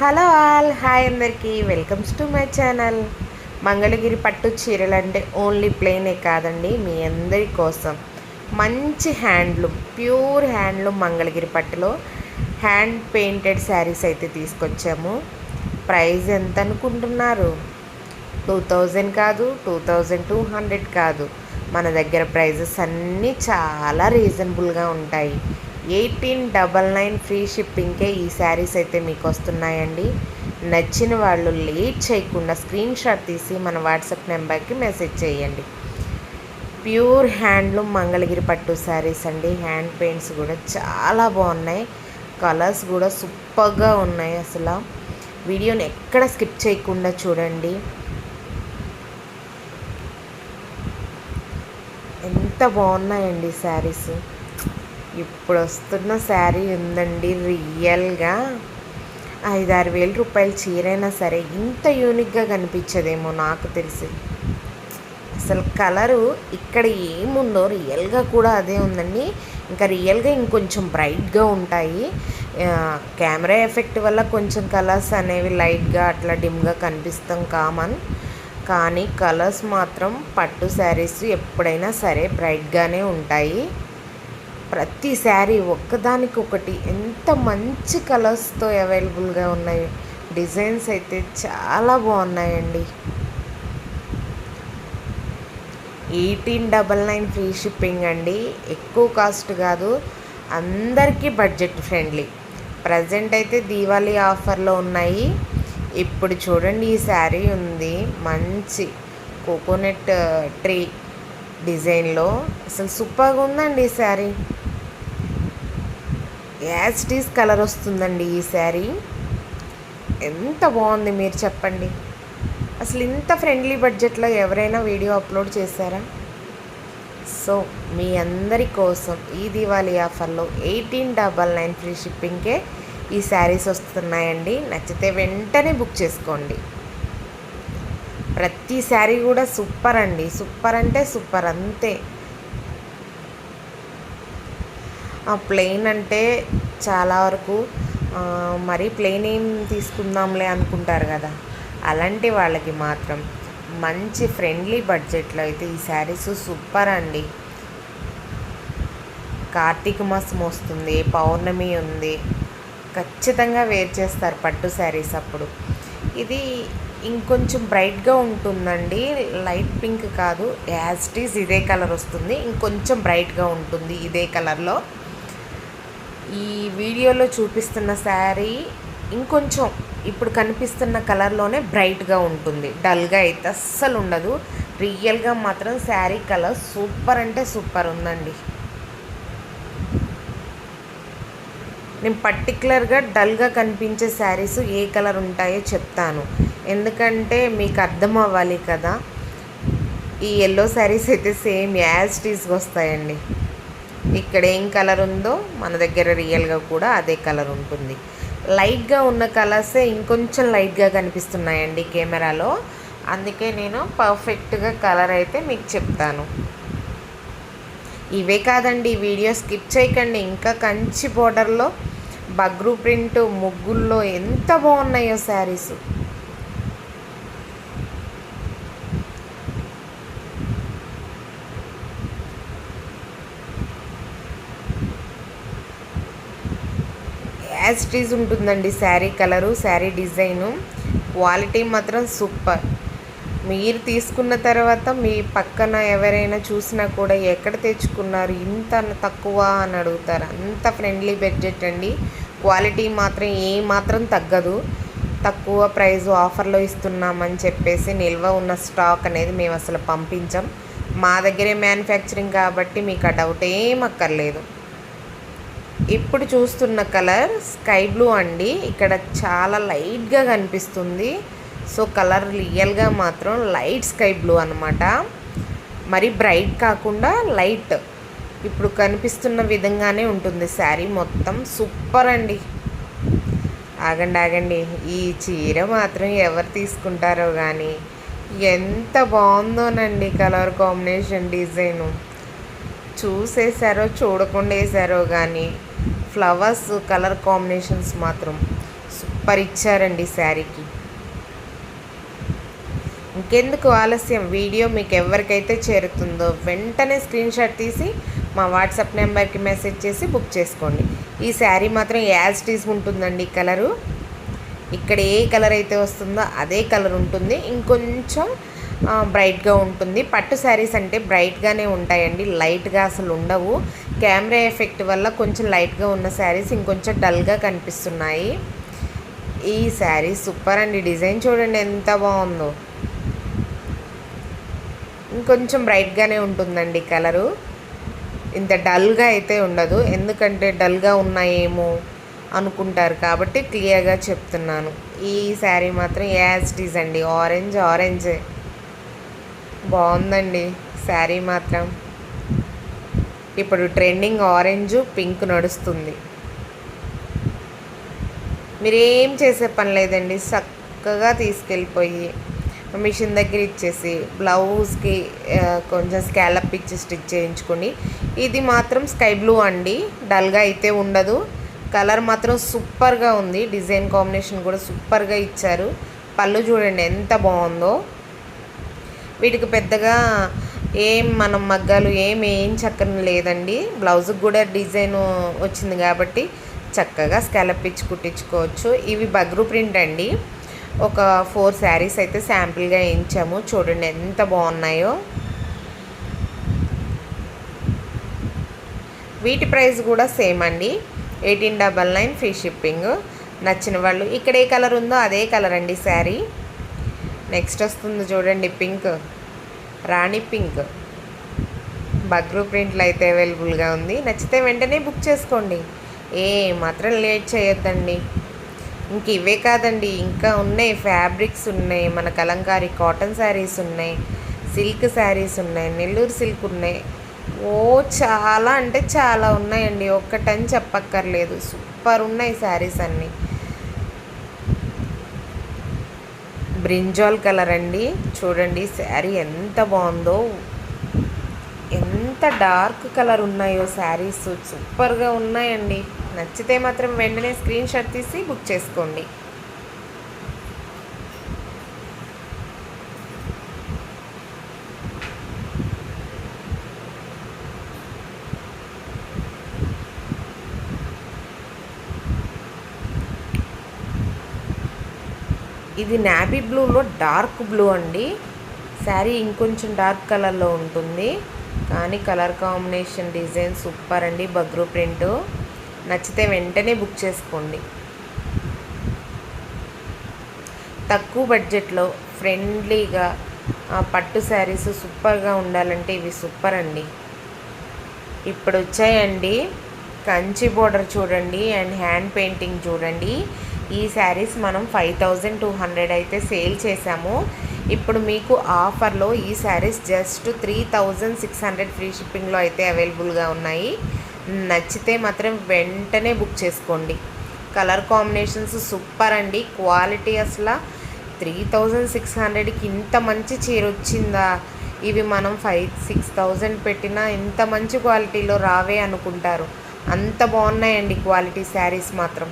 Hello all, hi అందరికీ, welcomes to my channel. Mangalagiri పట్టు చీరలు అంటే ఓన్లీ ప్లెయినే కాదండి, మీ అందరి కోసం మంచి హ్యాండ్లూమ్, ప్యూర్ హ్యాండ్లూమ్ మంగళగిరి పట్టులో హ్యాండ్ పెయింటెడ్ శారీస్ అయితే తీసుకొచ్చాము. ప్రైస్ ఎంత అనుకుంటున్నారు? 2000 కాదు, 2200 కాదు. మన దగ్గర ప్రైజెస్ అన్నీ చాలా రీజనబుల్గా ఉంటాయి. 1899 ఫ్రీ షిప్పింగ్కే ఈ శారీస్ అయితే మీకు వస్తున్నాయండి. నచ్చిన వాళ్ళు లేట్ చేయకుండా స్క్రీన్ షాట్ తీసి మన వాట్సాప్ నెంబర్కి మెసేజ్ చేయండి. ప్యూర్ హ్యాండ్లూమ్ మంగళగిరి పట్టు శారీస్ అండి. హ్యాండ్ పెయింట్స్ కూడా చాలా బాగున్నాయి, కలర్స్ కూడా సూపర్గా ఉన్నాయి. అసలు వీడియోని ఎక్కడ స్కిప్ చేయకుండా చూడండి. ఎంత బాగున్నాయండి శారీస్. ఇప్పుడు వస్తున్న శారీ ఉందండి, రియల్గా 5-6 వేల రూపాయల చీరైనా సరే ఇంత యూనిక్గా కనిపించదేమో నాకు తెలిసి. అసలు కలరు ఇక్కడ ఏముందో రియల్గా కూడా అదే ఉందండి. ఇంకా రియల్గా ఇంకొంచెం బ్రైట్గా ఉంటాయి. కెమెరా ఎఫెక్ట్ వల్ల కొంచెం కలర్స్ అనేవి లైట్గా అట్లా డిమ్గా కనిపిస్తాం కామన్. కానీ కలర్స్ మాత్రం పట్టు శారీస్ ఎప్పుడైనా సరే బ్రైట్గానే ఉంటాయి. ప్రతి శారీ ఒక్కదానికొకటి ఎంత మంచి కలర్స్తో అవైలబుల్గా ఉన్నాయి. డిజైన్స్ అయితే చాలా బాగున్నాయండి. 1899 ఫ్రీ షిప్పింగ్ అండి. ఎక్కువ కాస్ట్ కాదు, అందరికీ బడ్జెట్ ఫ్రెండ్లీ. ప్రజెంట్ అయితే దీవాళీ ఆఫర్లో ఉన్నాయి. ఇప్పుడు చూడండి, ఈ శారీ ఉంది మంచి కోకోనట్ ట్రీ డిజైన్లో. అసలు సూపర్గా ఉందండి ఈ శారీ. యాజ్ టీస్ కలర్ వస్తుందండి ఈ శారీ. ఎంత బాగుంది మీరు చెప్పండి. అసలు ఇంత ఫ్రెండ్లీ బడ్జెట్లో ఎవరైనా వీడియో అప్లోడ్ చేశారా? సో మీ అందరి కోసం ఈ దివాళీ ఆఫర్లో 1899 ఫ్రీ షిప్పింగ్కే ఈ శారీస్ వస్తున్నాయండి. నచ్చితే వెంటనే బుక్ చేసుకోండి. ప్రతి శారీ కూడా సూపర్ అండి, సూపర్ అంటే సూపర్ అంతే. ప్లెయిన్ అంటే చాలా వరకు మరీ ప్లెయిన్ ఏం తీసుకుందాంలే అనుకుంటారు కదా, అలాంటి వాళ్ళకి మాత్రం మంచి ఫ్రెండ్లీ బడ్జెట్లో అయితే ఈ శారీస్ సూపర్ అండి. కార్తీక మాసం వస్తుంది, పౌర్ణమి ఉంది, ఖచ్చితంగా వేర్ చేస్తారు పట్టు శారీస్ అప్పుడు. ఇది ఇంకొంచెం బ్రైట్గా ఉంటుందండి, లైట్ పింక్ కాదు, యాజ్ ఇట్ ఈజ్ ఇదే కలర్ వస్తుంది. ఇంకొంచెం బ్రైట్గా ఉంటుంది ఇదే కలర్లో. ఈ వీడియోలో చూపిస్తున్న శారీ ఇంకొంచెం ఇప్పుడు కనిపిస్తున్న కలర్లోనే బ్రైట్గా ఉంటుంది, డల్గా అయితే అస్సలు ఉండదు. రియల్గా మాత్రం శారీ కలర్ సూపర్ అంటే సూపర్ ఉందండి. నేను పర్టికులర్గా డల్గా కనిపించే శారీస్ ఏ కలర్ ఉంటాయో చెప్తాను, ఎందుకంటే మీకు అర్థం అవ్వాలి కదా. ఈ ఎల్లో శారీస్ అయితే సేమ్ యాజ్ టీస్గా వస్తాయండి. ఇక్కడ ఏం కలర్ ఉందో మన దగ్గర రియల్గా కూడా అదే కలర్ ఉంటుంది. లైట్గా ఉన్న కలర్సే ఇంకొంచెం లైట్గా కనిపిస్తున్నాయండి కెమెరాలో, అందుకే నేను పర్ఫెక్ట్గా కలర్ అయితే మీకు చెప్తాను. ఇవే కాదండి, వీడియో స్కిప్ చేయకండి. ఇంకా కంచి బోర్డర్లో బగ్రూ ప్రింట్ ముగ్గుల్లో ఎంత బాగున్నాయో శారీస్. యాజ్ ఇట్ ఈజ్ ఉంటుందండి sari colour, sari design. Quality మాత్రం సూపర్. మీరు తీసుకున్న తర్వాత మీ పక్కన ఎవరైనా చూసినా కూడా ఎక్కడ తెచ్చుకున్నారు ఇంత తక్కువ అని అడుగుతారు. అంత ఫ్రెండ్లీ బడ్జెట్ అండి. క్వాలిటీ మాత్రం ఏమాత్రం తగ్గదు. తక్కువ ప్రైజు ఆఫర్లో ఇస్తున్నామని చెప్పేసి నిల్వ ఉన్న స్టాక్ అనేది మేము అసలు పంపించాం. మా దగ్గరే మ్యానుఫ్యాక్చరింగ్ కాబట్టి మీకు ఆ డౌట్ ఏం అక్కర్లేదు. ఇప్పుడు చూస్తున్న కలర్ స్కై బ్లూ అండి. ఇక్కడ చాలా లైట్గా కనిపిస్తుంది. సో కలర్ రియల్గా మాత్రం లైట్ స్కై బ్లూ అనమాట. మరి బ్రైట్ కాకుండా లైట్, ఇప్పుడు కనిపిస్తున్న విధంగానే ఉంటుంది శారీ మొత్తం. సూపర్ అండి. ఆగండి, ఈ చీర మాత్రం ఎవరు తీసుకుంటారో కానీ ఎంత బాగుందోనండి. కలర్ కాంబినేషన్, డిజైను చూసేసారో చూడకుండా వేసారో కానీ ఫ్లవర్స్ కలర్ కాంబినేషన్స్ మాత్రం సూపర్ ఇచ్చారండి శారీకి. ఇంకెందుకు ఆలస్యం, వీడియో మీకు ఎవరికైతే చేరుతుందో వెంటనే స్క్రీన్ షాట్ తీసి మా వాట్సాప్ నెంబర్కి మెసేజ్ చేసి బుక్ చేసుకోండి. ఈ శారీ మాత్రం యాజ్ టీజ్ ఉంటుందండి. కలరు ఇక్కడ ఏ కలర్ అయితే వస్తుందో అదే కలర్ ఉంటుంది, ఇంకొంచెం బ్రైట్గా ఉంటుంది. పట్టు శారీస్ అంటే బ్రైట్గానే ఉంటాయండి, లైట్గా అసలు ఉండవు. కెమెరా ఎఫెక్ట్ వల్ల కొంచెం లైట్గా ఉన్న శారీస్ ఇంకొంచెం డల్గా కనిపిస్తున్నాయి. ఈ శారీ సూపర్ అండి. డిజైన్ చూడండి ఎంత బాగుందో. ఇంకొంచెం బ్రైట్గానే ఉంటుందండి కలరు, ఇంత డల్గా అయితే ఉండదు. ఎందుకంటే డల్గా ఉన్నాయేమో అనుకుంటారు కాబట్టి క్లియర్గా చెప్తున్నాను. ఈ శారీ మాత్రం యాజ్ ఇట్ ఈజ్ అండి. ఆరెంజ్ బాగుందండి శారీ మాత్రం. ఇప్పుడు ట్రెండింగ్ ఆరెంజ్ పింక్ నడుస్తుంది. మీరేం చేసే పని లేదండి, చక్కగా తీసుకెళ్ళిపోయి మిషన్ దగ్గర ఇచ్చేసి బ్లౌజ్కి కొంచెం స్కాలప్ ఇచ్చి స్టిచ్ చేయించుకొని. ఇది మాత్రం స్కై బ్లూ అండి, డల్గా అయితే ఉండదు. కలర్ మాత్రం సూపర్గా ఉంది. డిజైన్ కాంబినేషన్ కూడా సూపర్గా ఇచ్చారు. పళ్ళు చూడండి ఎంత బాగుందో. వీటికి పెద్దగా మనం మగ్గాలు ఏం చక్కని లేదండి. బ్లౌజ్కి కూడా డిజైన్ వచ్చింది కాబట్టి చక్కగా స్కాలప్ ఇచ్చి కుట్టించుకోవచ్చు. ఇవి బగ్రూ ప్రింట్ అండి. ఒక 4 శారీస్ అయితే శాంపిల్గా వేయించాము. చూడండి ఎంత బాగున్నాయో. వీటి ప్రైస్ కూడా సేమ్ అండి, 1899 ఫ్రీ షిప్పింగ్. నచ్చిన వాళ్ళు ఇక్కడ ఏ కలర్ ఉందో అదే కలర్ అండి శారీ. నెక్స్ట్ వస్తుంది చూడండి పింక్, రాణి పింక్. బగ్రూ ప్రింట్లు అయితే అవైలబుల్గా ఉంది. నచ్చితే వెంటనే బుక్ చేసుకోండి, మాత్రం లేట్ చేయొద్దండి. ఇంక ఇవే కాదండి, ఇంకా ఉన్నాయి. ఫ్యాబ్రిక్స్ ఉన్నాయి, మన కలంకారీ కాటన్ శారీస్ ఉన్నాయి, సిల్క్ శారీస్ ఉన్నాయి, నెల్లూరు సిల్క్ ఉన్నాయి. చాలా అంటే చాలా ఉన్నాయండి, ఒక్కటని చెప్పక్కర్లేదు. సూపర్ ఉన్నాయి శారీస్ అన్నీ. బ్రింజాల్ కలర్ అండి, చూడండి శారీ ఎంత బాగుందో. ఎంత డార్క్ కలర్ ఉన్నాయో శారీస్, సూపర్గా ఉన్నాయండి. నచ్చితే మాత్రం వెంటనే స్క్రీన్ షాట్ తీసి బుక్ చేసుకోండి. ఇది నావీ బ్లూలో డార్క్ బ్లూ అండి. శారీ ఇంకొంచెం డార్క్ కలర్లో ఉంటుంది, కానీ కలర్ కాంబినేషన్ డిజైన్ సూపర్ అండి. బగ్రూ ప్రింట్. నచ్చితే వెంటనే బుక్ చేసుకోండి. తక్కువ బడ్జెట్లో ఫ్రెండ్లీగా పట్టు శారీస్ సూపర్గా ఉండాలంటే ఇవి సూపర్ అండి. ఇప్పుడు వచ్చాయండి కంచి బోర్డర్ చూడండి అండ్ హ్యాండ్ పెయింటింగ్ చూడండి. ఈ శారీస్ మనం 5200 అయితే సేల్ చేసాము. ఇప్పుడు మీకు ఆఫర్లో ఈ శారీస్ జస్ట్ 3600 ఫ్రీ షిప్పింగ్లో అయితే అవైలబుల్గా ఉన్నాయి. నచ్చితే మాత్రం వెంటనే బుక్ చేసుకోండి. కలర్ కాంబినేషన్స్ సూపర్ అండి. క్వాలిటీ అసలు 3600కి ఇంత మంచి చీర వచ్చిందా? ఇవి మనం 5-6000 పెట్టినా ఇంత మంచి క్వాలిటీలో రావే అనుకుంటారు, అంత బాగున్నాయండి క్వాలిటీ శారీస్ మాత్రం.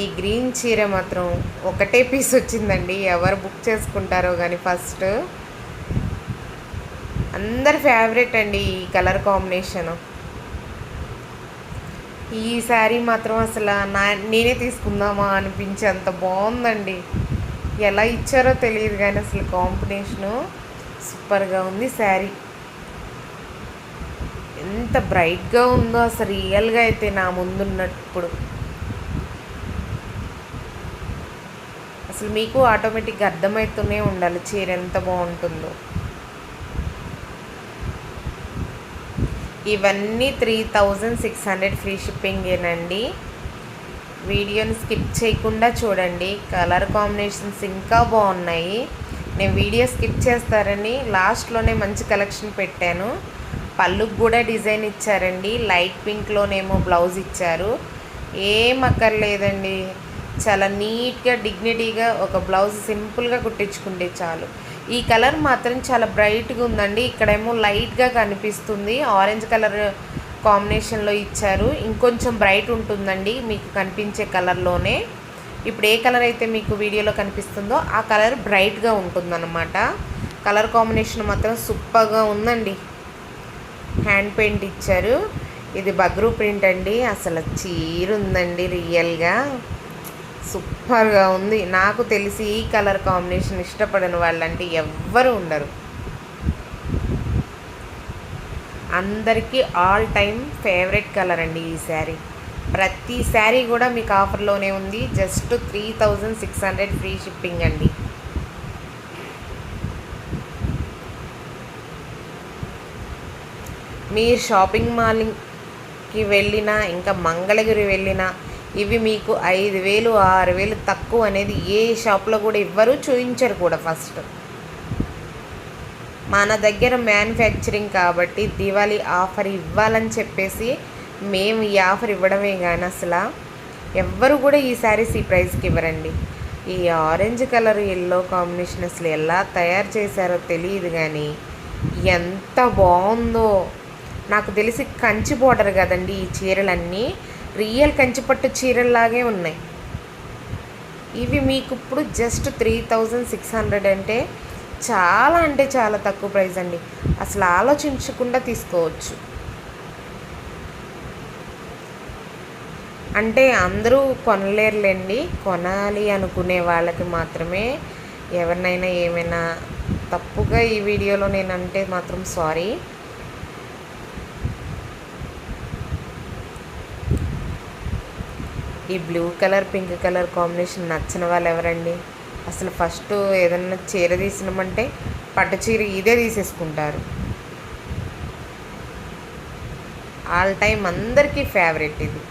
ఈ గ్రీన్ చీర మాత్రం ఒకటే పీస్ వచ్చిందండి. ఎవరు బుక్ చేసుకుంటారో కానీ ఫస్ట్. అందరి ఫేవరెట్ అండి ఈ కలర్ కాంబినేషను. ఈ శారీ మాత్రం అసలు నేనే తీసుకుందామా అనిపించేంత బాగుందండి. ఎలా ఇచ్చారో తెలియదు కానీ అసలు కాంబినేషను సూపర్గా ఉంది. శారీ ఎంత బ్రైట్గా ఉందో అసలు రియల్గా అయితే నా ముందున్నప్పుడు అసలు మీకు ఆటోమేటిక్గా అర్థమవుతూనే ఉండాలి చీర ఎంత బాగుంటుందో. ఇవన్నీ 3600 ఫ్రీ షిప్పింగేనండి. వీడియోని స్కిప్ చేయకుండా చూడండి, కలర్ కాంబినేషన్స్ ఇంకా బాగున్నాయి. నేను వీడియో స్కిప్ చేస్తారని లాస్ట్లోనే మంచి కలెక్షన్ పెట్టాను. పళ్ళుకు కూడా డిజైన్ ఇచ్చారండి. లైట్ పింక్లోనేమో బ్లౌజ్ ఇచ్చారు. ఏం అక్కర్లేదండి, చాలా నీట్గా డిగ్నిటీగా ఒక బ్లౌజ్ సింపుల్గా కుట్టించుకుంటే చాలు. ఈ కలర్ మాత్రం చాలా బ్రైట్గా ఉందండి. ఇక్కడేమో లైట్గా కనిపిస్తుంది, ఆరెంజ్ కలర్ కాంబినేషన్లో ఇచ్చారు. ఇంకొంచెం బ్రైట్ ఉంటుందండి మీకు కనిపించే కలర్లోనే. ఇప్పుడు ఏ కలర్ అయితే మీకు వీడియోలో కనిపిస్తుందో ఆ కలర్ బ్రైట్గా ఉంటుందన్నమాట. కలర్ కాంబినేషన్ మాత్రం సూపర్గా ఉందండి. హ్యాండ్ పెయింట్ ఇచ్చారు. ఇది బగ్రూ ప్రింట్ అండి. అసలు చీర ఉందండి, రియల్గా సూపర్గా ఉంది. నాకు తెలిసి ఈ కలర్ కాంబినేషన్ ఇష్టపడని వాళ్ళంటే ఎవ్వరు ఉండరు. అందరికీ ఆల్ టైమ్ ఫేవరెట్ కలర్ అండి ఈ శారీ. ప్రతి శారీ కూడా మీకు ఆఫర్లోనే ఉంది. జస్ట్ 3600 ఫ్రీ షిప్పింగ్ అండి. మీరు షాపింగ్ మాల్కి వెళ్ళినా, ఇంకా మంగళగిరి వెళ్ళినా ఇవి మీకు 5000 6000 తక్కువ అనేది ఏ షాప్లో కూడా ఇవ్వరు, చూపించరు కూడా. ఫస్ట్ మన దగ్గర మ్యానుఫ్యాక్చరింగ్ కాబట్టి దివాళీ ఆఫర్ ఇవ్వాలని చెప్పేసి మేము ఈ ఆఫర్ ఇవ్వడమే కానీ అసలు ఎవ్వరు కూడా ఈ శారీస్ ఈ ప్రైస్కి ఇవ్వరండి. ఈ ఆరెంజ్ కలర్ ఎల్లో కాంబినేషన్ అసలు ఎలా తయారు చేశారో తెలియదు కానీ ఎంత బాగుందో. నాకు తెలిసి కంచి బోర్డర్ కదండి ఈ చీరలన్నీ, రియల్ కంచిపట్టు చీరల్లాగే ఉన్నాయి. ఇవి మీకు ఇప్పుడు జస్ట్ 3600 అంటే చాలా తక్కువ ప్రైస్ అండి. అసలు ఆలోచించకుండా తీసుకోవచ్చు. అంటే అందరూ కొనలేరులేండి, కొనాలి అనుకునే వాళ్ళకి మాత్రమే. ఎవరినైనా ఏమైనా తప్పుగా ఈ వీడియోలో నేనంటే మాత్రం సారీ. ఈ blue colour pink colour combination నచ్చిన వాళ్ళు ఎవరండి? అసలు ఫస్ట్ ఏదన్నా చీర తీసినామంటే పట్టు చీర ఇదే తీసేసుకుంటారు. ఆల్ టైమ్ అందరికీ ఫేవరెట్ ఇది.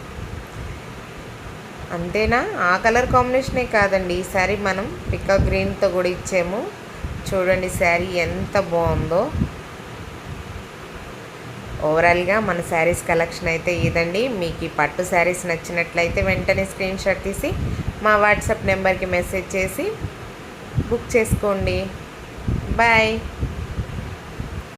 అంతేనా? ఆ కలర్ కాంబినేషనే కాదండి, ఈ శారీ మనం పికా గ్రీన్తో కూడా ఇచ్చాము. చూడండి శారీ ఎంత బాగుందో. ఓవరాల్గా మన శారీస్ కలెక్షన్ అయితే ఇదండి. మీకు ఈ పట్టు శారీస్ నచ్చినట్లయితే వెంటనే స్క్రీన్ షాట్ తీసి మా వాట్సాప్ నెంబర్కి మెసేజ్ చేసి బుక్ చేసుకోండి. బాయ్.